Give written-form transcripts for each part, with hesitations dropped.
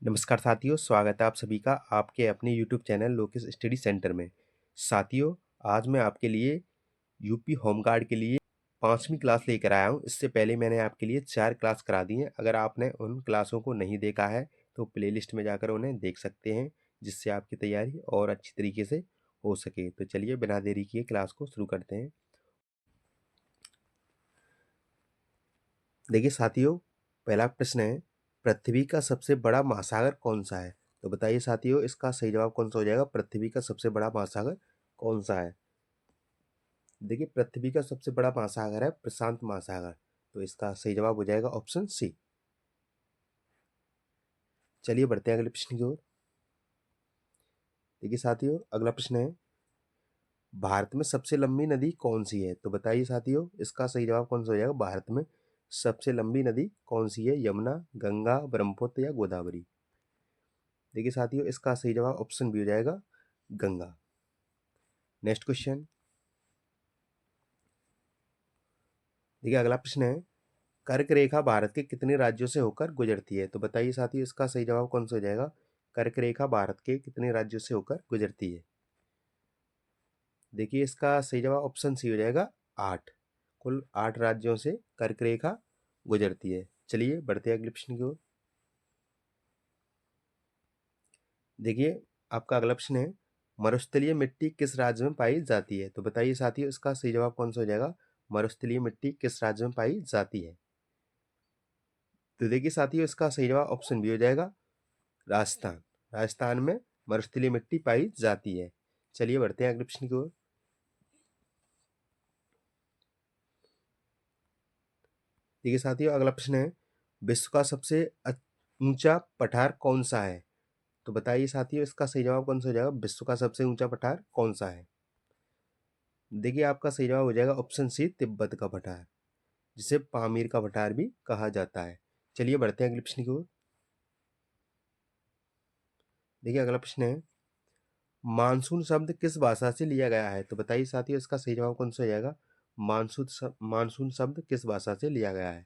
नमस्कार साथियों, स्वागत है आप सभी का आपके अपने YouTube channel Lokesh study centre में। साथियों, आज मैं आपके लिए यूपी होम गार्ड के लिए 5वीं क्लास लेकर आया हूं। इससे पहले मैंने आपके लिए 4 क्लास करा दी हैं। अगर आपने उन क्लासों को नहीं देखा है तो प्लेलिस्ट में जाकर उन्हें देख सकते हैं, जिससे आपकी तैयारी और अच्छी तरीके से हो सके। तो चलिए बिना देरी किए क्लास को शुरू करते हैं। देखिए साथियों, पहला प्रश्न है, पृथ्वी का सबसे बड़ा महासागर कौन सा है? तो बताइए साथियों, इसका सही जवाब कौन सा हो जाएगा? पृथ्वी का सबसे बड़ा महासागर कौन सा है? देखिए, पृथ्वी का सबसे बड़ा महासागर है प्रशांत महासागर। तो इसका सही जवाब हो जाएगा ऑप्शन सी। चलिए बढ़ते हैं अगले प्रश्न की ओर। देखिए साथियों, अगला प्रश्न है, भारत में सबसे लंबी नदी कौन सी है? तो बताइए साथियों, इसका सही जवाब कौन सा हो जाएगा? भारत में सबसे लंबी नदी कौन सी है? यमुना, गंगा, ब्रह्मपुत्र या गोदावरी? देखिए साथियों, इसका सही जवाब ऑप्शन बी हो जाएगा, गंगा। Next question. देखिए अगला प्रश्न है, कर्क रेखा भारत के कितने राज्यों से होकर गुजरती है? तो बताइए साथियों, इसका सही जवाब कौन सा हो जाएगा? कर्क रेखा भारत के कितने राज्यों से होकर गुजरती है? देखिए इसका सही जवाब ऑप्शन सी हो जाएगा, 8। कुल 8 राज्यों से कर्क रेखा गुजरती है। चलिए बढ़ते हैं अगले प्रश्न की ओर। देखिए आपका अगला प्रश्न है, मरुस्थलीय मिट्टी किस राज्य में पाई जाती है? तो बताइए साथियों, इसका सही जवाब कौन सा हो जाएगा? मरुस्थलीय मिट्टी किस राज्य में पाई जाती है? तो देखिए साथियों, इसका सही जवाब ऑप्शन बी हो जाएगा, राजस्थान। राजस्थान में मरुस्थलीय मिट्टी पाई जाती है। चलिए बढ़ते हैं अगले प्रश्न की ओर। देखिए साथियों, अगला प्रश्न है, विश्व का सबसे ऊंचा पठार कौन सा है? तो बताइए साथियों, इसका सही जवाब कौन सा हो जाएगा? विश्व का सबसे ऊंचा पठार कौन सा है? देखिए आपका सही जवाब हो जाएगा ऑप्शन सी, तिब्बत का पठार, जिसे पामीर का पठार भी कहा जाता है। चलिए बढ़ते हैं अगले प्रश्न की ओर। देखिए अगला प्रश्न है, मानसून शब्द किस भाषा से लिया गया है? तो बताइए साथियों, इसका सही जवाब कौन सा हो जाएगा? मानसून शब्द किस भाषा से लिया गया है?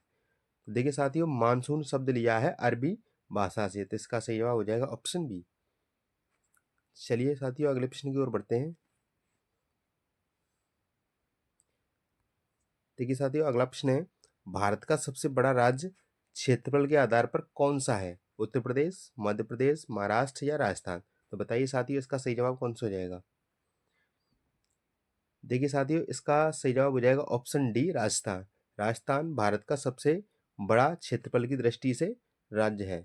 तो देखिए साथियों, मानसून शब्द लिया है अरबी भाषा से। तो इसका सही जवाब हो जाएगा ऑप्शन बी। चलिए साथियों, अगले प्रश्न की ओर बढ़ते हैं। देखिए साथियों, अगला प्रश्न है, भारत का सबसे बड़ा राज्य क्षेत्रफल के आधार पर कौन सा है? उत्तर प्रदेश, मध्य प्रदेश, महाराष्ट्र या राजस्थान? तो बताइए साथियों, इसका सही जवाब कौन सा हो जाएगा? देखिए साथियों, इसका सही जवाब हो जाएगा ऑप्शन डी, राजस्थान। राजस्थान भारत का सबसे बड़ा क्षेत्रफल की दृष्टि से राज्य है।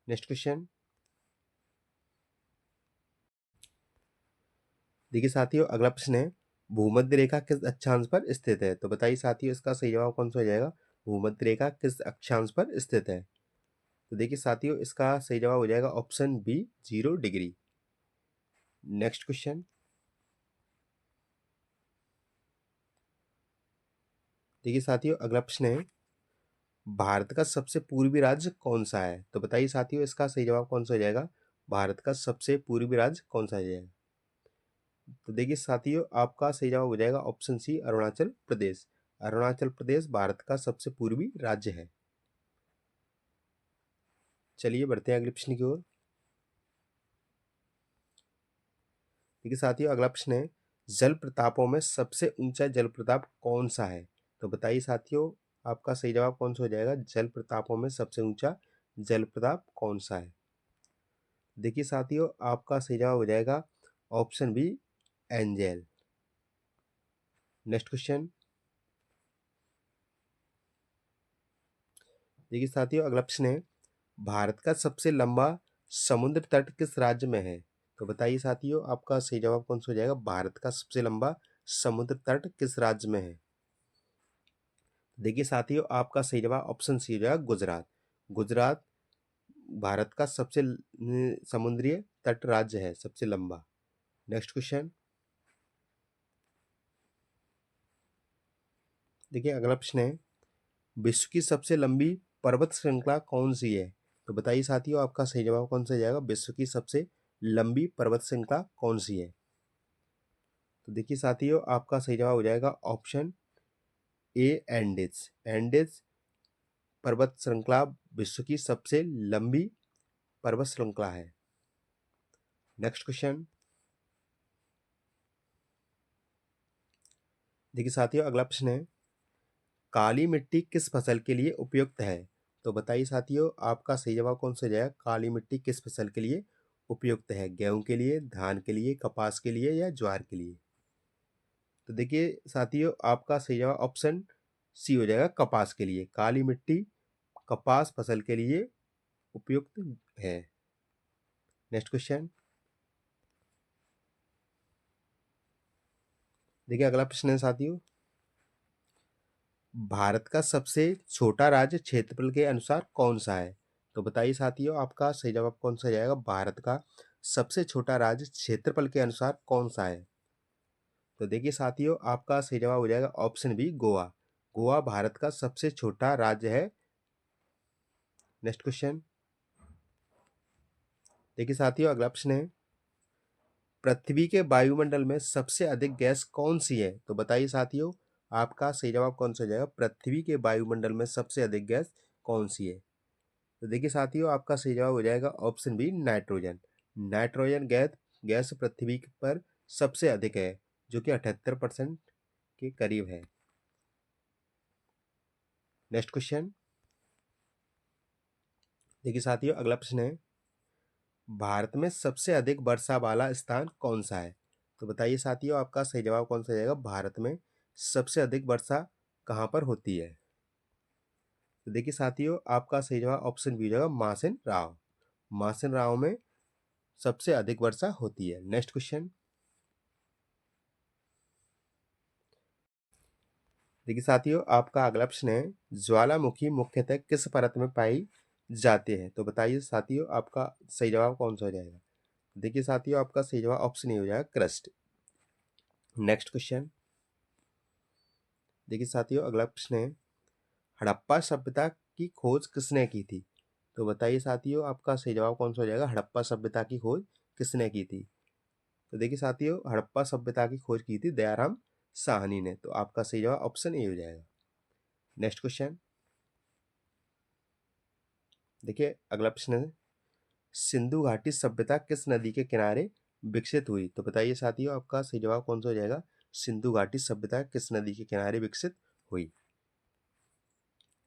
Next question. देखिए साथियों, अगला प्रश्न है, भूमध्य रेखा किस अक्षांश पर स्थित है? तो बताइए साथियों, इसका सही जवाब कौन सा हो जाएगा? भूमध्य रेखा किस अक्षांश पर स्थित है? तो देखिए साथियों, इसका सही जवाब हो जाएगा option B, 0 degree. Next question. देखिए साथियों, अगला प्रश्न है, भारत का सबसे पूर्वी राज्य कौन सा है? तो बताइए साथियों, इसका सही जवाब कौन सा हो जाएगा? भारत का सबसे पूर्वी राज्य कौन सा हो जाएगा? तो देखिए साथियों, आपका सही जवाब हो जाएगा ऑप्शन सी, अरुणाचल प्रदेश। अरुणाचल प्रदेश भारत का सबसे पूर्वी राज्य है। चलिए बढ़ते हैं अगले प्रश्न की ओर। देखिए साथियों, अगला प्रश्न है, जल प्रतापों में सबसे ऊंचा जल प्रताप कौन सा है? तो बताइए साथियों, आपका सही जवाब कौन सा हो जाएगा? जल प्रतापों में सबसे ऊंचा जल प्रताप कौन सा है? देखिए साथियों, आपका सही जवाब हो जाएगा option B, angel. Next question. देखिए साथियों, अगला प्रश्न है, भारत का सबसे लंबा समुद्र तट किस राज्य में है? तो बताइए साथियों, आपका सही जवाब कौन सा हो जाएगा? भारत का सबसे लंबा समुद्र तट किस राज्य में है? देखिए साथियों, आपका सही जवाब ऑप्शन सी हो जाएगा, गुजरात। गुजरात भारत का सबसे समुद्रीय तट राज्य है, सबसे लंबा। Next question. देखिए अगला प्रश्न है, विश्व की सबसे लंबी पर्वत श्रृंखला कौन सी है? तो बताइए साथियों, आपका सही जवाब कौन सा हो जाएगा? विश्व की सबसे लंबी पर्वत श्रृंखला कौन सी है? तो देखिए साथियों, आपका सही जवाब हो जाएगा ऑप्शन ए, एंडीज। एंडीज पर्वत श्रृंखला विश्व की सबसे लंबी पर्वत श्रृंखला है? Next question. देखिए साथियों, अगला प्रश्न है, काली मिट्टी किस फसल के लिए उपयुक्त है? तो बताइए साथियों, आपका सही जवाब कौन सा हो जाएगा? काली मिट्टी किस फसल के लिए उपयुक्त है? गेहूं के लिए, धान के लिए, कपास के लिए या ज्वार के लिए? तो देखिए साथियों, आपका सही जवाब ऑप्शन सी हो जाएगा, कपास के लिए। काली मिट्टी कपास फसल के लिए उपयुक्त है। Next question. देखिए अगला प्रश्न है साथियों, भारत का सबसे छोटा राज्य क्षेत्रफल के अनुसार कौन सा है? तो बताइए साथियों, आपका सही जवाब कौन सा जाएगा? भारत का सबसे छोटा राज्य क्षेत्रफल के अनुसार कौन सा है? तो देखिए साथियों, आपका सही जवाब हो जाएगा ऑप्शन बी, गोवा। गोवा भारत का सबसे छोटा राज्य है। Next question. देखिए साथियों, अगला प्रश्न है, पृथ्वी के वायुमंडल में सबसे अधिक गैस कौन सी है? तो बताइए साथियों, आपका सही जवाब कौन सा हो जाएगा? पृथ्वी के वायुमंडल में सबसे अधिक गैस कौन सी है? तो देखिए साथियों, आपका सही जवाब हो जाएगा option B, nitrogen. Nitrogen gas gas पृथ्वी पर सबसे अधिक है, जो कि 78% के करीब है। Next question. देखिए साथियों, अगला प्रश्न है, भारत में सबसे अधिक वर्षा वाला स्थान कौन सा है? तो बताइए साथियों, आपका सही जवाब कौन सा जाएगा? भारत में सबसे अधिक वर्षा कहाँ पर होती है? तो देखिए साथियों, आपका सही जवाब ऑप्शन बी हो जाएगा, मासिन राव। मासिन राव में सबसे अधिक वर्षा होती है। Next question. देखिए साथियों, आपका अगला प्रश्न है, ज्वालामुखी मुख्यतः किस परत में पाई जाते हैं? तो बताइए साथियों, आपका सही जवाब कौन सा हो जाएगा? देखिए साथियों, आपका सही जवाब ऑप्शन ए हो जाएगा, क्रस्ट। Next question. देखिए साथियों, अगला प्रश्न है, हड़प्पा सभ्यता की खोज किसने की थी? तो बताइए साथियों, आपका सही जवाब कौन सा हो जाएगा? हड़प्पा सभ्यता की खोज किसने की थी? तो देखिए साथियों, हड़प्पा सभ्यता की खोज की थी दयाराम साहनी ने। तो आपका सही जवाब ऑप्शन ए हो जाएगा। Next question. देखिए अगला प्रश्न है, सिंधु घाटी सभ्यता किस नदी के किनारे विकसित हुई? तो बताइए साथियों, आपका सही जवाब कौन सा हो जाएगा? सिंधु घाटी सभ्यता किस नदी के किनारे विकसित हुई?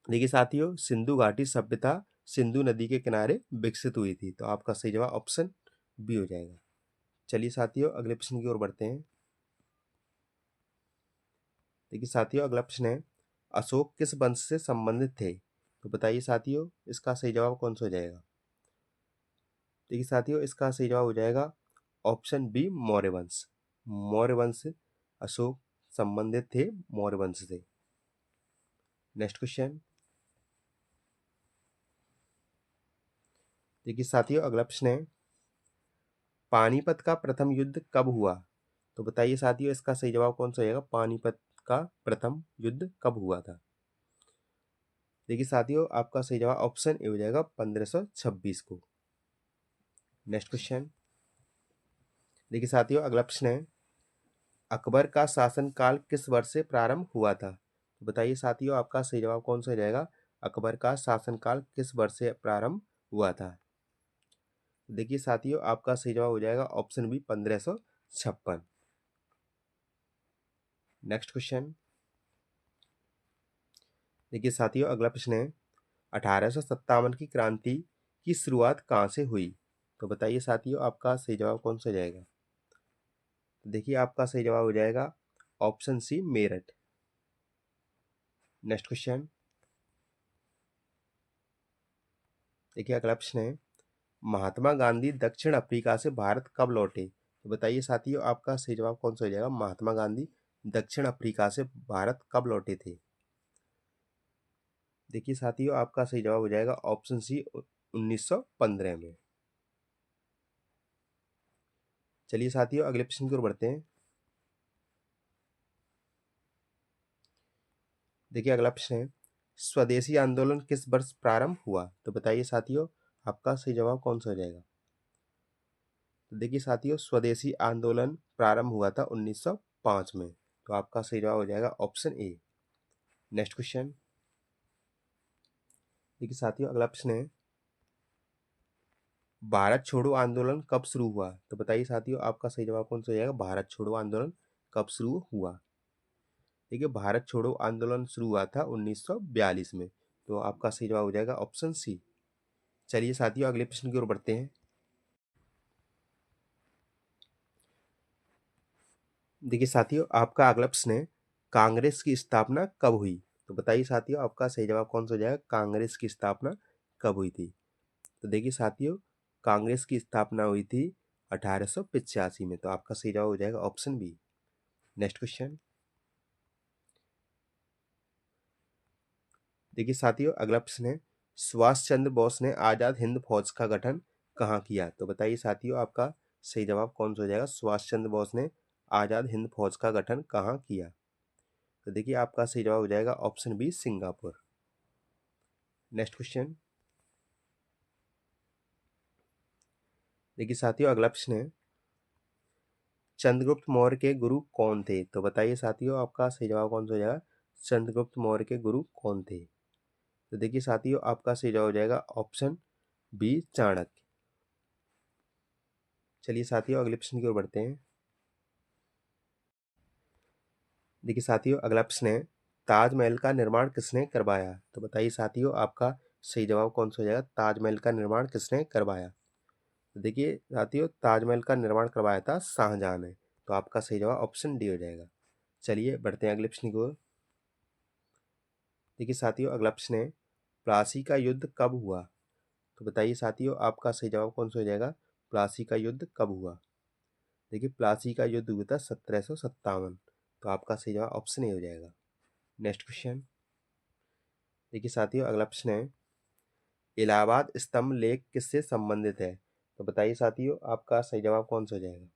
देखिए साथियों, सिंधु घाटी सभ्यता सिंधु नदी के किनारे विकसित हुई थी। तो आपका सही जवाब ऑप्शन बी हो जाएगा। चलिए साथियों, अगले प्रश्न की ओर बढ़ते हैं। देखिए साथियों, अगला प्रश्न है, अशोक किस वंश से संबंधित थे? तो बताइए साथियों, इसका सही जवाब कौन सा हो जाएगा? देखिए साथियों, इसका सही जवाब हो जाएगा ऑप्शन बी, मौर्य वंश। मौर्य वंश से अशोक संबंधित थे, मौर्य वंश से। Next question. देखिए साथियों, अगला प्रश्न है, पानीपत का प्रथम युद्ध कब हुआ? तो बताइए साथियों, इसका सही जवाब कौन सा होगा? पानीपत का प्रथम युद्ध कब हुआ था? देखिए साथियों, आपका सही जवाब ऑप्शन ए हो जाएगा, 1526 को। Next question. देखिए साथियों, अगला प्रश्न है, अकबर का शासनकाल किस वर्ष से प्रारंभ हुआ था? तो बताइए साथियों, आपका सही जवाब कौन सा हो जाएगा? अकबर का शासनकाल किस वर्ष से प्रारंभ हुआ था? देखिए साथियों, आपका सही जवाब हो जाएगा ऑप्शन बी, 1556। Next question. देखिए साथियों, अगला प्रश्न है, 1857 की क्रांति की शुरुआत कहाँ से हुई? तो बताइए साथियों, आपका सही जवाब कौन सा जाएगा? तो देखिए, आपका सही जवाब हो जाएगा option C, Meerut. Next question. देखिए अगला प्रश्न है, महात्मा गांधी दक्षिण अफ्रीका से भारत कब लौटे? तो बताइए साथियों, आपका सही जवाब कौन सा हो जाएगा? महात्मा गांधी दक्षिण अफ्रीका से भारत कब लौटे थे? देखिए साथियों, आपका सही जवाब हो जाएगा ऑप्शन सी, 1915 में। चलिए साथियों, अगले प्रश्न की ओर बढ़ते हैं। देखिए अगला प्रश्न है, स्वदेशी आंदोलन किस वर्ष प्रारंभ हुआ? तो बताइए साथियों, आपका सही जवाब कौन सा हो जाएगा? तो देखिए साथियों, स्वदेशी आंदोलन प्रारंभ हुआ था 1905 में। तो आपका सही जवाब हो जाएगा ऑप्शन ए। Next question. देखिए साथियों, अगला प्रश्न है, भारत छोड़ो आंदोलन कब शुरू हुआ? तो बताइए साथियों, आपका सही जवाब कौन सा हो जाएगा? भारत छोड़ो आंदोलन कब शुरू हुआ? देखिए, भारत छोड़ो आंदोलन शुरू हुआ था 1942 में। तो आपका सही जवाब हो जाएगा ऑप्शन सी। चलिए साथियों, अगले प्रश्न की ओर बढ़ते हैं। देखिए साथियों, आपका अगला प्रश्न है, कांग्रेस की स्थापना कब हुई? तो बताइए साथियों, आपका सही जवाब कौन सा हो जाएगा? कांग्रेस की स्थापना कब हुई थी? तो देखिए साथियों, कांग्रेस की स्थापना हुई थी 1885 में। तो आपका सही जवाब हो जाएगा ऑप्शन बी। Next question. देखिए साथियों, अगला प्रश्न है, सुभाष चंद्र बोस ने आजाद हिंद फौज का गठन कहाँ किया? तो बताइए साथियों, आपका सही जवाब कौन सा हो जाएगा? सुभाष चंद्र बोस ने आजाद हिंद फौज का गठन कहाँ किया? तो देखिए, आपका सही जवाब हो जाएगा option B, Singapore. Next question. देखिए साथियों, अगला प्रश्न है, चंद्रगुप्त मौर्य के गुरु कौन थे? तो बताइए साथियों, आपका सही जवाब कौन सा हो जाएगा? चंद्रगुप्त मौर्य के गुरु कौन थे? तो देखिए साथियों, आपका सही जवाब हो जाएगा ऑप्शन बी, चाणक्य। चलिए साथियों, अगले प्रश्न की ओर बढ़ते हैं। देखिए साथियों, अगला प्रश्न है, ताजमहल का निर्माण किसने करवाया? तो बताइए साथियों, आपका सही जवाब कौन सा हो जाएगा? ताजमहल का निर्माण किसने करवाया? तो देखिए साथियों, ताजमहल का निर्माण करवाया था शाहजहां ने। तो आपका सही जवाब ऑप्शन डी हो जाएगा। चलिए बढ़ते हैं अगले प्रश्न की ओर। देखिए साथियों, अगला प्रश्न है, प्लासी का युद्ध कब हुआ? तो बताइए साथियों, आपका सही जवाब कौन सा हो जाएगा? प्लासी का युद्ध कब हुआ? देखिए, प्लासी का युद्ध हुआ था 1757। तो आपका सही जवाब ऑप्शन ए हो जाएगा। Next question. देखिए साथियों, अगला प्रश्न है, इलाहाबाद स्तंभ लेख किससे संबंधित है? तो बताइए साथियों, आपका सही जवाब कौन सा हो जाएगा?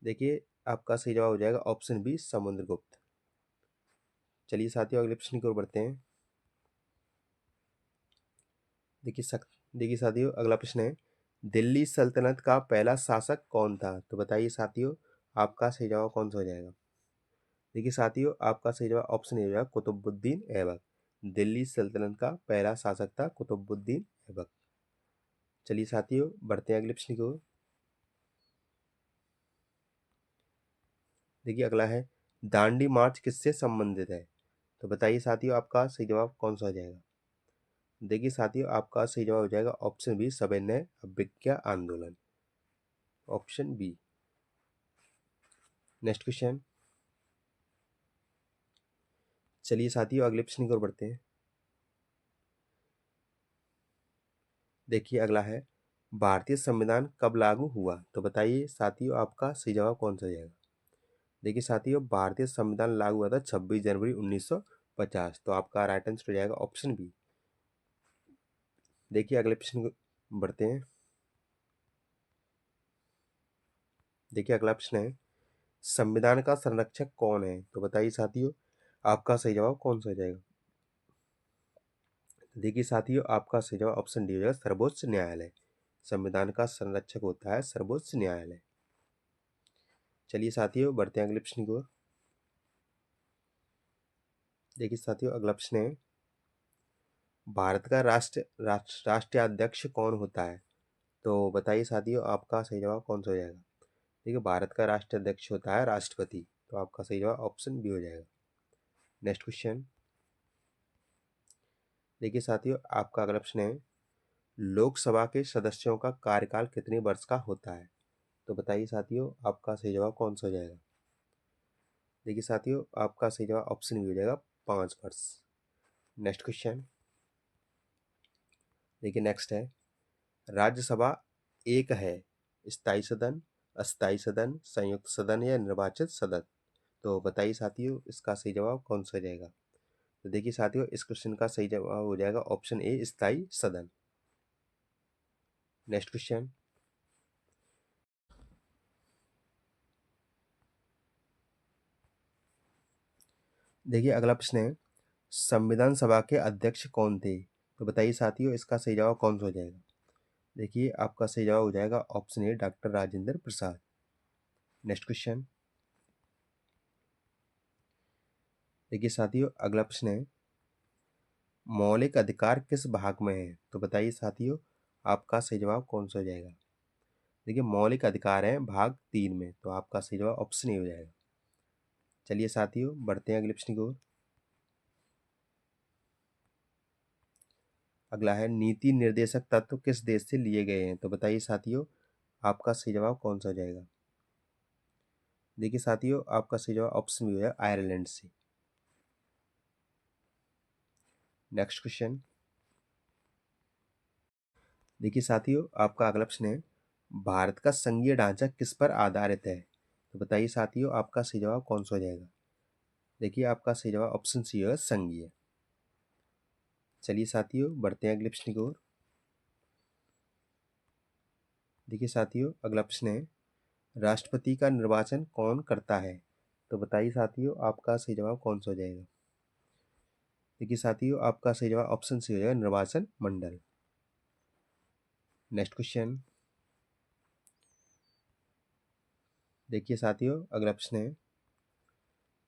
देखिए, आपका सही जवाब हो जाएगा ऑप्शन बी, समुद्रगुप्त। चलिए साथियों, अगले प्रश्न की ओर बढ़ते हैं। देखिए साथियों, अगला प्रश्न है, दिल्ली सल्तनत का पहला शासक कौन था? तो बताइए साथियों, आपका सही जवाब कौन सा हो जाएगा? देखिए साथियों, आपका सही जवाब ऑप्शन ए हो जाएगा, कुतुबुद्दीन ऐबक। दिल्ली सल्तनत का पहला शासक था कुतुबुद्दीन ऐबक। चलिए साथियों, बढ़ते हैं अगले प्रश्न की ओर। देखिए, अगला है, दांडी मार्च किससे संबंधित है? तो बताइए साथियों, आपका सही जवाब कौन सा हो जाएगा? देखिए साथियों, आपका सही जवाब हो जाएगा ऑप्शन बी, सविनय अवज्ञा आंदोलन। Option B. Next question. चलिए साथियों, अगले प्रश्न की ओर बढ़ते हैं। देखिए, अगला है, भारतीय संविधान कब लागू हुआ? तो बताइए साथियों, आपका सही जवाब कौन सा हो जाएगा? देखिए साथियों, भारतीय संविधान लागू हुआ था 26 जनवरी 1950। तो आपका राइट आंसर हो जाएगा ऑप्शन बी। देखिए, अगले प्रश्न को बढ़ते हैं। देखिए, अगला प्रश्न है, संविधान का संरक्षक कौन है? तो बताइए साथियों, आपका सही जवाब कौन सा हो जाएगा? देखिए साथियों, आपका सही जवाब ऑप्शन डी हो जाएगा, सर्वोच्च न्यायालय। संविधान का संरक्षक होता है सर्वोच्च न्यायालय। चलिए साथियों, बढ़ते हैं अगले प्रश्न की ओर। देखिए साथियों, अगला प्रश्न है, भारत का राष्ट्रीय अध्यक्ष कौन होता है? तो बताइए साथियों, आपका सही जवाब कौन सा हो जाएगा? देखिए, भारत का राष्ट्रीय अध्यक्ष होता है राष्ट्रपति। तो आपका सही जवाब ऑप्शन बी हो जाएगा। Next question. देखिए साथियों, आपका अगला प्रश्न है, लोकसभा के सदस्यों का कार्यकाल कितने वर्ष का होता है? तो बताइए साथियों, आपका सही जवाब कौन सा हो जाएगा? देखिए साथियों, आपका सही जवाब ऑप्शन बी हो जाएगा, 5 वर्ष। Next question. देखिए, नेक्स्ट है, राज्यसभा एक है, स्थायी सदन, अस्थायी सदन, संयुक्त सदन या निर्वाचित सदन? तो बताइए साथियों, इसका सही जवाब कौन सा हो जाएगा? तो देखिए साथियों, इस क्वेश्चन का सही जवाब हो जाएगा ऑप्शन ए, स्थायी सदन। Next question. देखिए, अगला प्रश्न है, संविधान सभा के अध्यक्ष कौन थे? तो बताइए साथियों, इसका सही जवाब कौन सा हो जाएगा? देखिए, आपका सही जवाब हो जाएगा option A, doctor Rajendra Prasad. Next question. देखिए साथियों, अगला प्रश्न है, मौलिक अधिकार किस भाग में है? तो बताइए साथियों, आपका सही जवाब कौन सा हो जाएगा? देखिए, मौलिक अधिकार है भाग 3 में, तो आपका सही जवाब ऑप्शन ए हो जाएगा। चलिए साथियों, बढ़ते हैं अगले प्रश्न की ओर। अगला है, नीति निर्देशक तत्व किस देश से लिए गए हैं? तो बताइए साथियों, आपका सही जवाब कौन सा हो जाएगा? देखिए साथियों, आपका सही जवाब ऑप्शन बी है, आयरलैंड से। Next question. देखिए साथियों, आपका अगला प्रश्न है, भारत का संघीय ढांचा किस पर आधारित है? तो बताइए साथियों, आपका सही जवाब कौन सा हो जाएगा? देखिए, आपका सही जवाब ऑप्शन सी है, संघीय। चलिए साथियों, बढ़ते हैं अगले प्रश्न की ओर। देखिए साथियों, अगला प्रश्न है, राष्ट्रपति का निर्वाचन कौन करता है? तो बताइए साथियों, आपका सही जवाब कौन सा हो जाएगा? देखिए साथियों, आपका सही जवाब ऑप्शन सी हो जाएगा, निर्वाचन मंडल। Next question. देखिए साथियों, अगला प्रश्न है,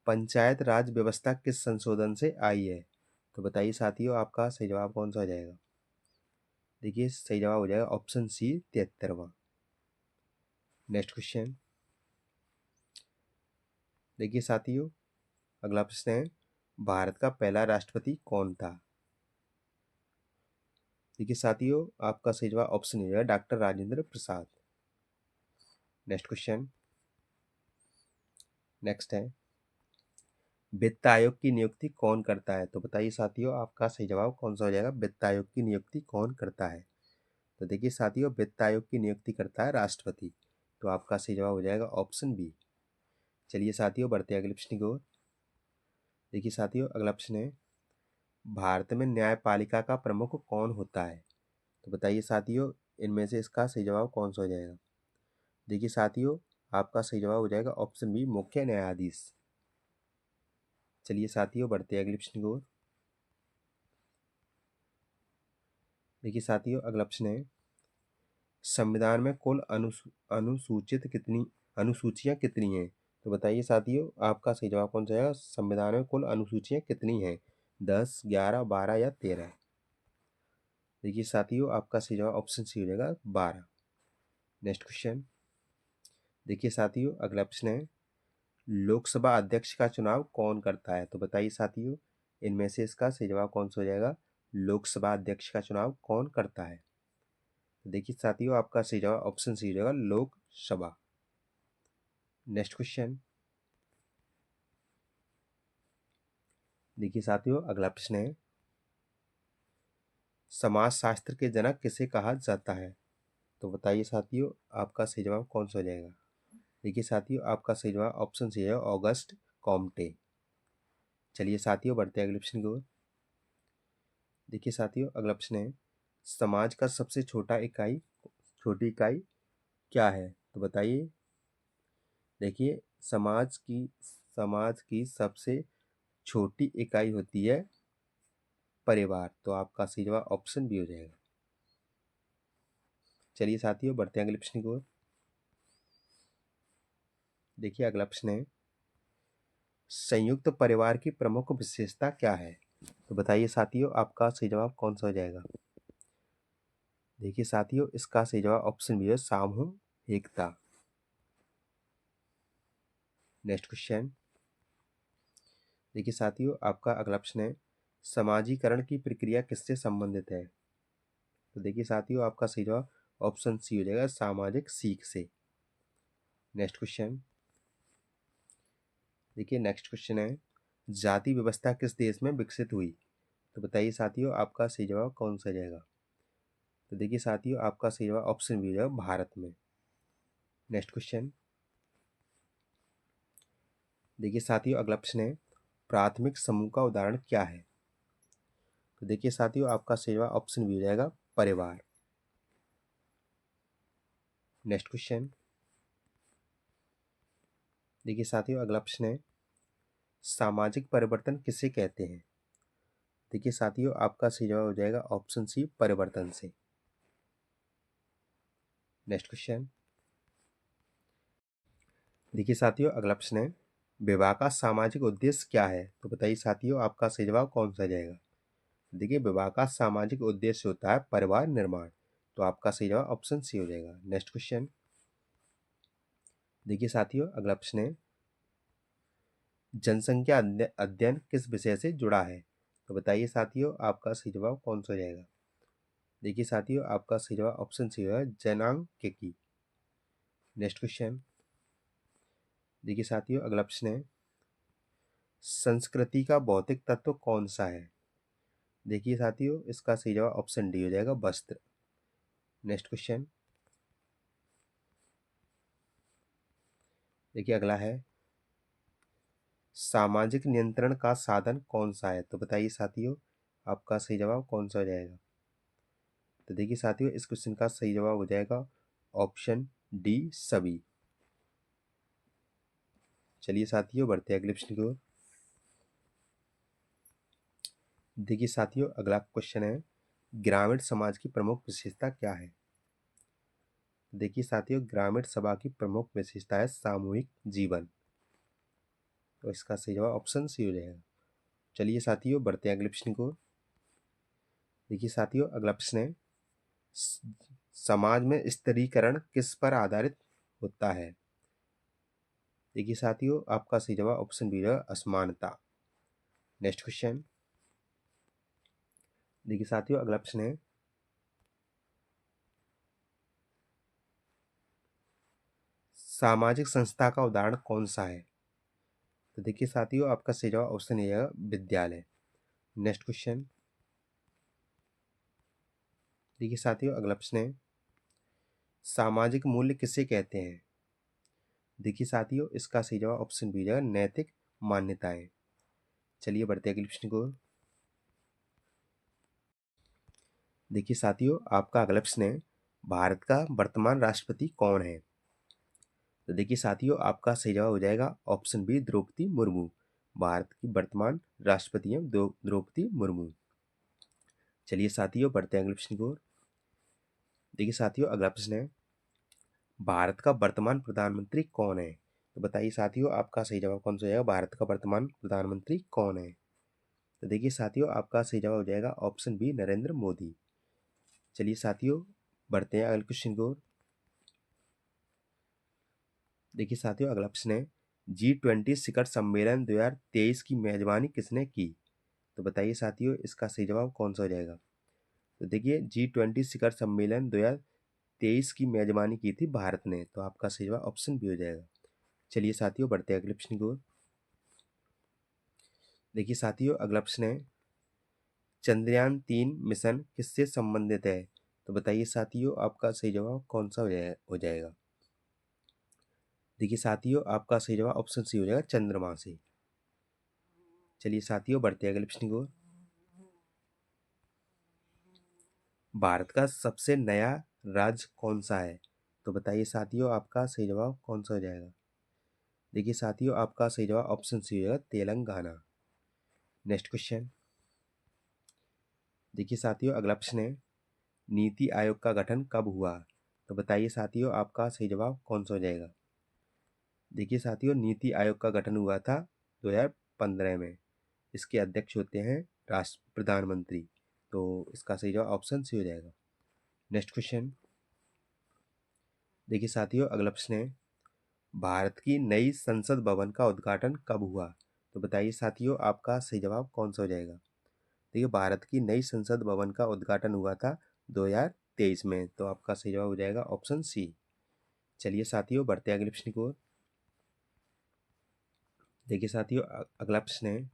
पंचायत राज व्यवस्था किस संशोधन से आई है? तो बताइए साथियों, आपका सही जवाब कौन सा हो जाएगा? देखिए, सही जवाब हो जाएगा ऑप्शन सी, 73वां। Next question. देखिए साथियों, अगला प्रश्न है, भारत का पहला राष्ट्रपति कौन था? देखिए साथियों, आपका सही जवाब ऑप्शन ए है, doctor Rajendra Prasad. Next question. Next है, वित्त आयोग की नियुक्ति कौन करता है? तो बताइए साथियों, आपका सही जवाब कौन सा हो जाएगा? वित्त आयोग की नियुक्ति कौन करता है? तो देखिए साथियों, वित्त आयोग की नियुक्ति करता है राष्ट्रपति, तो आपका सही जवाब हो जाएगा ऑप्शन बी। चलिए साथियों, बढ़ते हैं अगले प्रश्न की ओर। देखिए साथियों, अगला प्रश्न है, भारत में न्यायपालिका का प्रमुख कौन होता है? तो बताइए साथियों, इनमें से इसका सही जवाब कौन सा हो जाएगा? देखिए साथियों, आपका सही जवाब हो जाएगा ऑप्शन बी, मुख्य न्यायाधीश। चलिए साथियों, बढ़ते हैं अगले प्रश्न की ओर। देखिए साथियों, अगला प्रश्न है, संविधान में कुल अनुसूचित कितनी अनुसूचियां कितनी हैं? तो बताइए साथियों, आपका सही जवाब कौन सा है? संविधान में कुल अनुसूचियां कितनी हैं? 10, 11, 12 या 13? देखिए साथियों, आपका सही जवाब ऑप्शन सी हो जाएगा, 12। Next question. देखिए साथियों, अगला प्रश्न है, लोकसभा अध्यक्ष का चुनाव कौन करता है? तो बताइए साथियों, इनमें से इसका सही जवाब कौन सा हो जाएगा? लोकसभा अध्यक्ष का चुनाव कौन करता है? तो देखिए साथियों, आपका सही जवाब ऑप्शन सी हो जाएगा, लोकसभा। Next question. देखिए साथियों, अगला प्रश्न है, समाजशास्त्र के जनक किसे कहा जाता है? तो बताइए साथियों, आपका सही जवाब कौन सा हो जाएगा? देखिए साथियों, आपका सही जवाब ऑप्शन सी है, ऑगस्ट कॉम्टे। चलिए साथियों, बढ़ते हैं अगले प्रश्न की ओर। देखिए साथियों, अगला प्रश्न है, समाज का सबसे छोटी इकाई क्या है? तो बताइए। देखिए, समाज की सबसे छोटी इकाई होती है परिवार, तो आपका सही जवाब ऑप्शन बी हो जाएगा। चलिए साथियों, बढ़ते हैं अगले प्रश्न की ओर। देखिए, अगला प्रश्न है, संयुक्त परिवार की प्रमुख विशेषता क्या है? तो बताइए साथियों, आपका सही जवाब कौन सा हो जाएगा? देखिए साथियों, इसका सही जवाब ऑप्शन बी है, सामूहिकता। Next question. देखिए साथियों, आपका अगला प्रश्न है, समाजीकरण की प्रक्रिया किससे संबंधित है? तो देखिए साथियों, आपका सही जवाब ऑप्शन सी हो जाएगा, सामाजिक सीख से। Next question. देखिए, नेक्स्ट क्वेश्चन है, जाति व्यवस्था किस देश में विकसित हुई? तो बताइए साथियों, आपका सही जवाब कौन सा जाएगा? तो देखिए साथियों, आपका सही जवाब ऑप्शन बी है, भारत में। Next question. देखिए साथियों, अगला प्रश्न है, प्राथमिक समूह का उदाहरण क्या है? तो देखिए साथियों, आपका सही जवाब ऑप्शन बी हो जाएगा, परिवार। Next question. देखिए साथियों, अगला प्रश्न है, सामाजिक परिवर्तन किसे कहते हैं? देखिए साथियों, आपका सही जवाब हो जाएगा ऑप्शन सी, परिवर्तन से। Next question. देखिए साथियों, अगला प्रश्न है, विवाह का सामाजिक उद्देश्य क्या है? तो बताइए साथियों, आपका सही जवाब कौन सा जाएगा? देखिए विवाह का सामाजिक उद्देश्य होता है परिवार निर्माण, तो आपका सही जवाब ऑप्शन सी हो जाएगा। नेक्स्ट क्वेश्चन देखिए साथियों, अगला प्रश्न है जनसंख्या अध्ययन किस विषय से जुड़ा है? तो बताइए साथियों, आपका सही जवाब कौन सा हो जाएगा? देखिए साथियों, आपका सही जवाब ऑप्शन सी है जनांगइकी। नेक्स्ट क्वेश्चन देखिए साथियों, अगला प्रश्न है संस्कृति का भौतिक तत्व कौन सा है? देखिए साथियों, इसका सही जवाब ऑप्शन डी हो जाएगा वस्त्र। नेक्स्ट क्वेश्चन देखिए अगला है सामाजिक नियंत्रण का साधन कौन सा है? तो बताइए साथियों, आपका सही जवाब कौन सा हो जाएगा? तो देखिए साथियों, इस क्वेश्चन का सही जवाब हो जाएगा ऑप्शन डी सभी। चलिए साथियों, बढ़ते हैं अगले प्रश्न की ओर। देखिए साथियों, अगला क्वेश्चन है ग्रामीण समाज की प्रमुख विशेषता क्या है? देखिए साथियों, ग्रामीण सभा की प्रमुख विशेषता है सामूहिक जीवन, तो इसका सही जवाब ऑप्शन सी हो जाएगा। चलिए साथियों, बढ़ते हैं अगले प्रश्न को। देखिए साथियों, अगला प्रश्न है स- समाज में स्त्रीकरण किस पर आधारित होता है? देखिए साथियों, आपका सही जवाब ऑप्शन बी है असमानता। नेक्स्ट क्वेश्चन देखिए साथियों, अगला प्रश्न है सामाजिक संस्था का उदाहरण कौन सा है? तो देखिए साथियों, आपका सही जवाब ऑप्शन ए है विद्यालय। नेक्स्ट क्वेश्चन देखिए साथियों, अगला प्रश्न है सामाजिक मूल्य किसे कहते हैं? देखिए साथियों, इसका सही जवाब ऑप्शन बी है नैतिक मान्यताएं। चलिए बढ़ते हैं अगले प्रश्न को। देखिए साथियों, आपका अगला प्रश्न है भारत का वर्तमान राष्ट्रपति कौन है? तो देखिए साथियों, आपका सही जवाब हो जाएगा ऑप्शन बी द्रौपदी मुर्मू। भारत की वर्तमान राष्ट्रपति हैं द्रौपदी मुर्मू। चलिए साथियों, बढ़ते हैं अगले प्रश्न की ओर। देखिए साथियों, अगला प्रश्न है भारत का वर्तमान प्रधानमंत्री कौन है? तो बताइए साथियों, आपका सही जवाब कौन सा हो जाएगा? भारत का वर्तमान प्रधानमंत्री कौन है? तो देखिए साथियों, आपका सही जवाब हो जाएगा ऑप्शन बी नरेंद्र मोदी। चलिए साथियों, बढ़ते हैं अगले क्वेश्चन की ओर। देखिए साथियों, अगला प्रश्न है G20 शिखर सम्मेलन 2023 की मेजबानी किसने की? तो बताइए साथियों, इसका सही जवाब कौन सा हो जाएगा? तो देखिए G20 शिखर सम्मेलन 2023 की मेजबानी की थी भारत ने, तो आपका सही जवाब ऑप्शन बी हो जाएगा। चलिए साथियों, बढ़ते हैं अगले प्रश्न की ओर। देखिए साथियों, अगला प्रश्न है चंद्रयान 3 मिशन किससे संबंधित है? तो बताइए साथियों, आपका सही जवाब कौन सा हो जाएगा? देखिए साथियों, आपका सही जवाब ऑप्शन सी हो जाएगा चंद्रमा से। चलिए साथियों, बढ़ते हैं अगले प्रश्न की ओर। भारत का सबसे नया राज्य कौन सा है? तो बताइए साथियों, आपका सही जवाब कौन सा हो जाएगा? देखिए साथियों, आपका सही जवाब ऑप्शन सी हो जाएगा तेलंगाना। नेक्स्ट क्वेश्चन देखिए साथियों, अगला प्रश्न है नीति आयोग का गठन कब हुआ? तो बताइए साथियों, आपका सही जवाब कौन सा हो जाएगा? देखिए साथियों, नीति आयोग का गठन हुआ था 2015 में। इसके अध्यक्ष होते हैं राष्ट्र प्रधानमंत्री, तो इसका सही जवाब ऑप्शन सी हो जाएगा। नेक्स्ट क्वेश्चन देखिए साथियों, अगला प्रश्न है भारत की नई संसद भवन का उद्घाटन कब हुआ? तो बताइए साथियों, आपका सही जवाब कौन सा हो जाएगा? देखिए भारत की नई संसद भवन का उद्घाटन हुआ था 2023 में, तो आपका सही जवाब हो जाएगा ऑप्शन सी। चलिए साथियों, बढ़ते हैं अगले प्रश्न की ओर। देखिए साथियों, अगला प्रश्न है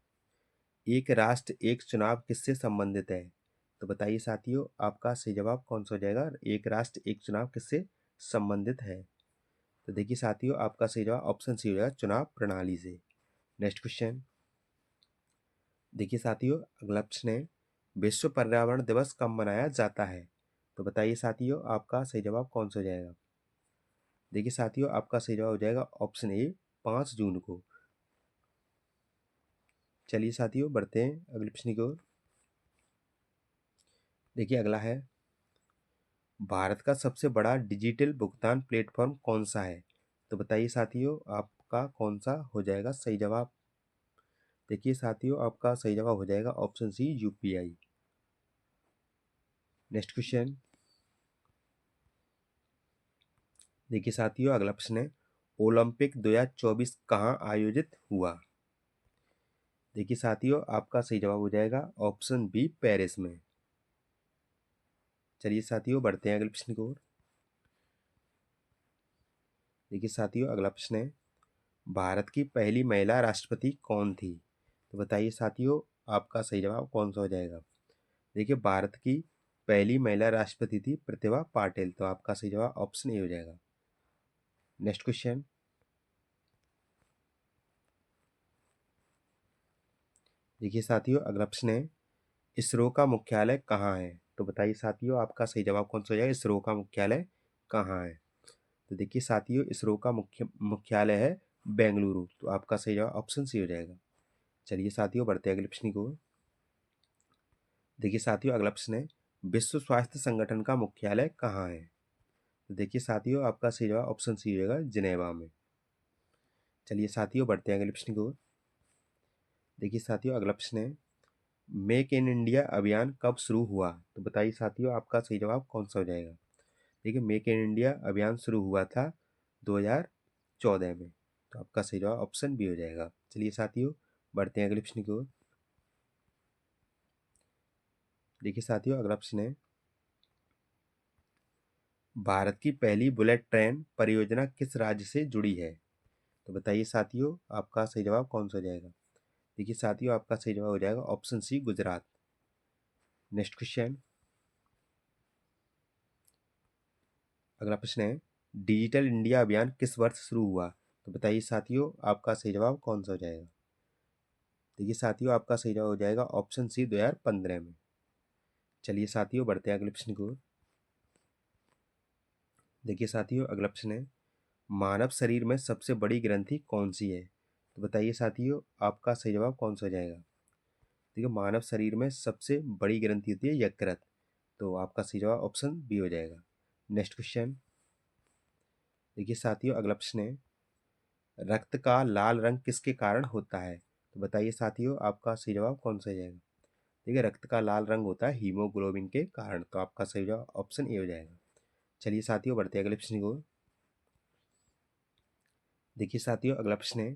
एक राष्ट्र एक चुनाव किससे संबंधित है? तो बताइए साथियों, आपका सही जवाब कौन सा हो जाएगा? एक राष्ट्र एक चुनाव किससे संबंधित है? तो देखिए साथियों, आपका सही जवाब ऑप्शन सी हो जाएगा चुनाव प्रणाली से। नेक्स्ट क्वेश्चन देखिए साथियों, अगला प्रश्न है विश्व पर्यावरण दिवस कब मनाया जाता है? तो बताइए साथियों, आपका सही जवाब कौन सा हो जाएगा? देखिए साथियों, आपका सही जवाब हो जाएगा ऑप्शन ए 5 जून को। चलिए साथियों, बढ़ते हैं अगले प्रश्न की ओर। देखिए अगला है भारत का सबसे बड़ा डिजिटल भुगतान प्लेटफॉर्म कौन सा है? तो बताइए साथियों, आपका कौन सा हो जाएगा सही जवाब? देखिए साथियों, आपका सही जवाब हो जाएगा option C UPI. Next question. देखिए साथियों, अगला प्रश्न है, ओलंपिक 2024 कहाँ आयोजित हुआ? देखिए साथियों, आपका सही जवाब हो जाएगा ऑप्शन बी, पेरिस में। चलिए साथियों, बढ़ते हैं अगले प्रश्न की ओर। देखिए साथियों, अगला प्रश्न है, भारत की पहली महिला राष्ट्रपति कौन थी? तो बताइए साथियों, आपका सही जवाब कौन सा हो जाएगा? देखिए, भारत की पहली महिला राष्ट्रपति थी प्रतिभा पाटिल, तो आपका सही जवाब ऑप्शन ए हो जाएगा। Next question. देखिए साथियों, अगला प्रश्न है, इसरो का मुख्यालय कहाँ है? तो बताइए साथियों, आपका सही जवाब कौन सा हो जाएगा? इसरो का मुख्यालय कहाँ है? तो देखिए साथियों, इसरो का मुख्यालय है बेंगलुरु, तो आपका सही जवाब ऑप्शन सी हो जाएगा। चलिए साथियों, बढ़ते हैं अगले प्रश्न को। देखिए साथियों, अगला प्रश्न है, विश्व स्वास्थ्य संगठन का मुख्यालय कहाँ है? तो देखिए साथियों, आपका सही जवाब ऑप्शन सी हो जाएगा, जिनेवा में। चलिए साथियों, बढ़ते हैं अगले प्रश्न को। देखिए साथियों, अगला प्रश्न है, मेक इन इंडिया अभियान कब शुरू हुआ? तो बताइए साथियों, आपका सही जवाब कौन सा हो जाएगा? देखिए, मेक इन इंडिया अभियान शुरू हुआ था 2014 में, तो आपका सही जवाब ऑप्शन बी हो जाएगा। चलिए साथियों, बढ़ते हैं अगले प्रश्न की ओर। देखिए साथियों, अगला प्रश्न है, भारत की पहली बुलेट ट्रेन परियोजना किस राज्य से जुड़ी है? तो बताइए साथियों, आपका सही जवाब कौन सा हो जाएगा? देखिए साथियों, आपका सही जवाब हो जाएगा option C, Gujarat. Next question. अगला प्रश्न है, डिजिटल इंडिया अभियान किस वर्ष शुरू हुआ? तो बताइए साथियों, आपका सही जवाब कौन सा हो जाएगा? देखिए साथियों, आपका सही जवाब हो जाएगा ऑप्शन सी, 2015 में। चलिए साथियों, बढ़ते हैं अगले प्रश्न को। देखिए साथियों, अगला प्रश्न है, मानव शरीर में सबसे बड़ी ग्रंथि कौन सी है? तो बताइए साथियों, आपका सही जवाब कौन सा हो जाएगा? देखिए, मानव शरीर में सबसे बड़ी ग्रंथि होती है यकृत, तो आपका सही जवाब ऑप्शन बी हो जाएगा। Next question. देखिए साथियों, अगला प्रश्न है, रक्त का लाल रंग किसके कारण होता है? तो बताइए साथियों, आपका सही जवाब कौन सा हो जाएगा? देखिए, रक्त का लाल रंग होता है हीमोग्लोबिन के कारण, तो आपका सही जवाब ऑप्शन ए हो जाएगा। चलिए साथियों, बढ़ते हैं अगले प्रश्न को। देखिए साथियों, अगला प्रश्न है,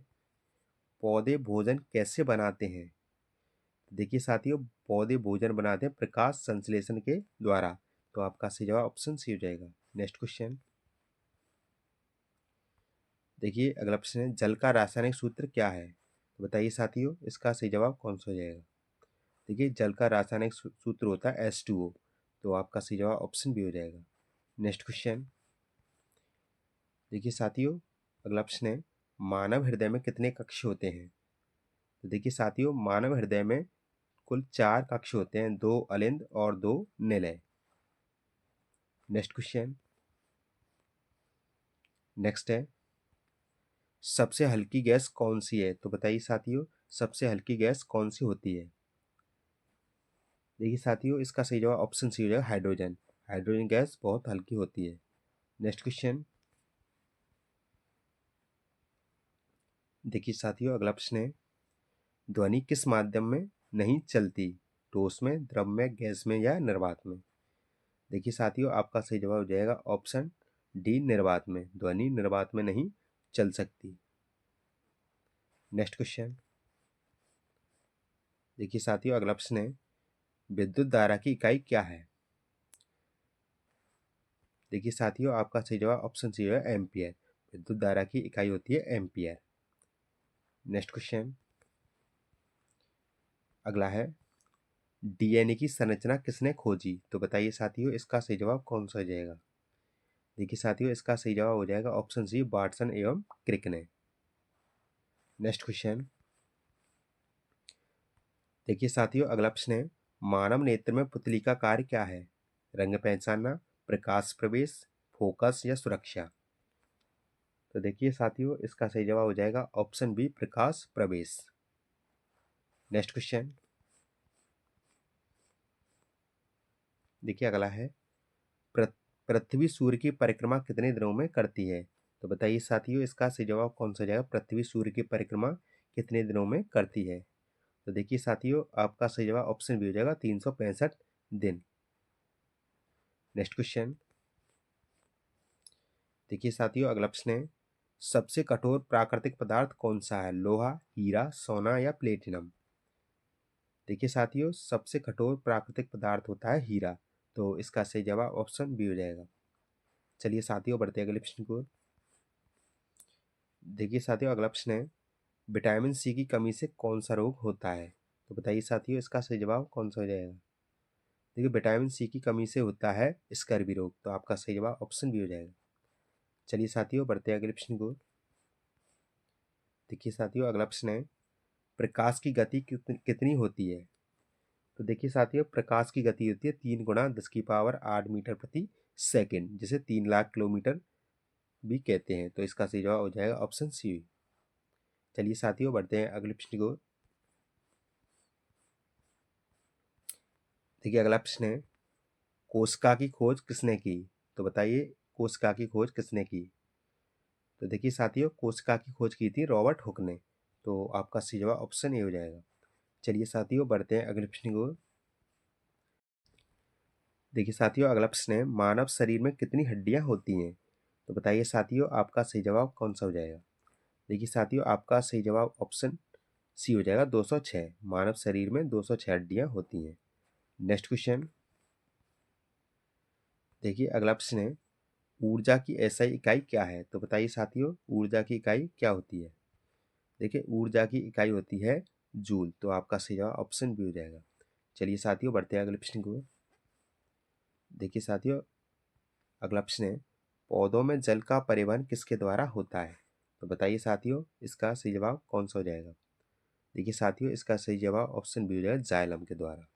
पौधे भोजन कैसे बनाते हैं? देखिए साथियों, पौधे भोजन बनाते हैं प्रकाश संश्लेषण के द्वारा, तो आपका सही जवाब ऑप्शन सी हो जाएगा। Next question. देखिए, अगला प्रश्न है, जल का रासायनिक सूत्र क्या है? तो बताइए साथियों, इसका सही जवाब कौन सा हो जाएगा? देखिए, जल का रासायनिक सूत्र होता है H2O, तो आपका सही जवाब ऑप्शन बी हो जाएगा। Next question. देखिए साथियों, अगला प्रश्न है, मानव हृदय में कितने कक्ष होते हैं? तो देखिए साथियों, मानव हृदय में कुल 4 कक्ष होते हैं, 2 अलिंद और 2 निलय। Next question. नेक्स्ट है, सबसे हल्की गैस कौन सी है? तो बताइए साथियों, सबसे हल्की गैस कौन सी होती है? देखिए साथियों, इसका सही जवाब ऑप्शन सी हो जाएगा, हाइड्रोजन। हाइड्रोजन गैस बहुत हल्की होती है। Next question. देखिए साथियों, अगला प्रश्न है, ध्वनि किस माध्यम में नहीं चलती? ठोस में, द्रव में, गैस में या निर्वात में? देखिए साथियों, आपका सही जवाब हो जाएगा ऑप्शन डी, निर्वात में। ध्वनि निर्वात में नहीं चल सकती। Next question. देखिए साथियों, अगला प्रश्न है, विद्युत धारा की इकाई क्या है? देखिए साथियों, आपका सही जवाब ऑप्शन सी है, एम्पियर। विद्युत धारा की इकाई होती है एम्पियर। Next question. अगला है, डीएनए की संरचना किसने खोजी? तो बताइए साथियों, इसका सही जवाब कौन सा हो जाएगा? देखिए साथियों, इसका सही जवाब हो जाएगा ऑप्शन सी, वाटसन एवं क्रिक ने। Next question. देखिए साथियों, अगला प्रश्न है, मानव नेत्र में पुतली का कार्य क्या है? रंग पहचानना, प्रकाश प्रवेश, फोकस या सुरक्षा? तो देखिए साथियों, इसका सही जवाब हो जाएगा ऑप्शन बी, प्रकाश प्रवेश। Next question. देखिए अगला है, पृ- पृथ्वी सूर्य की परिक्रमा कितने दिनों में करती है? तो बताइए साथियों, इसका सही जवाब कौन सा हो जाएगा? पृथ्वी सूर्य की परिक्रमा कितने दिनों में करती है? तो देखिए साथियों, आपका सही जवाब ऑप्शन बी हो जाएगा, 365 दिन। नेक्स्ट क्वेश्चन देखिए साथियों, अगला प्रश्न है, सबसे कठोर प्राकृतिक पदार्थ कौन सा है? लोहा, हीरा, सोना या प्लेटिनम? देखिए साथियों, सबसे कठोर प्राकृतिक पदार्थ होता है हीरा, तो इसका सही जवाब ऑप्शन बी हो जाएगा। चलिए साथियों, बढ़ते हैं अगले प्रश्न को। देखिए साथियों, अगला प्रश्न है, विटामिन सी की कमी से कौन सा रोग होता है? तो बताइए साथियों, इसका सही जवाब कौन सा हो जाएगा? देखिए, विटामिन सी की कमी से होता है स्कर्वी रोग, तो आपका सही जवाब ऑप्शन बी हो जाएगा। चलिए साथियों, बढ़ते हैं अगले प्रश्न को। देखिए साथियों, अगला प्रश्न है, प्रकाश की गति कितनी होती है? तो देखिए साथियों, प्रकाश की गति होती है 3 × 10⁻⁸मीटर प्रति सेकेंड, जिसे 3 लाख किलोमीटर भी कहते हैं, तो इसका सही जवाब हो जाएगा ऑप्शन सी। चलिए साथियों, बढ़ते हैं अगले प्रश्न को। देखिए अगला प्रश्न है, कोशिका की खोज किसने की? तो बताइए, कोशिका की खोज किसने की? तो देखिए साथियों, कोशिका की खोज की थी रॉबर्ट हुक ने, तो आपका सही जवाब ऑप्शन ए हो जाएगा। चलिए साथियों, बढ़ते हैं अगले प्रश्न को। देखिए साथियों, अगला प्रश्न है, मानव शरीर में कितनी हड्डियां होती हैं? तो बताइए साथियों, आपका सही जवाब कौन सा हो जाएगा? देखिए साथियों, आपका सही जवाब ऑप्शन सी हो जाएगा, 206। मानव शरीर में 206 हड्डियां होती हैं। नेक्स्ट क्वेश्चन देखिए, अगला प्रश्न है, ऊर्जा की ऐसा इकाई क्या है? तो बताइए साथियों, ऊर्जा की इकाई क्या होती है? देखिए, ऊर्जा की इकाई होती है जूल, तो आपका सही जवाब ऑप्शन बी हो जाएगा। चलिए साथियों, बढ़ते हैं अगले प्रश्न को। देखिए साथियों, अगला प्रश्न है, पौधों में जल का परिवहन किसके द्वारा होता है? तो बताइए साथियों, इसका सही जवाब कौन सा हो जाएगा? देखिए साथियों, इसका सही जवाब ऑप्शन बी हो जाएगा, जाइलम के द्वारा।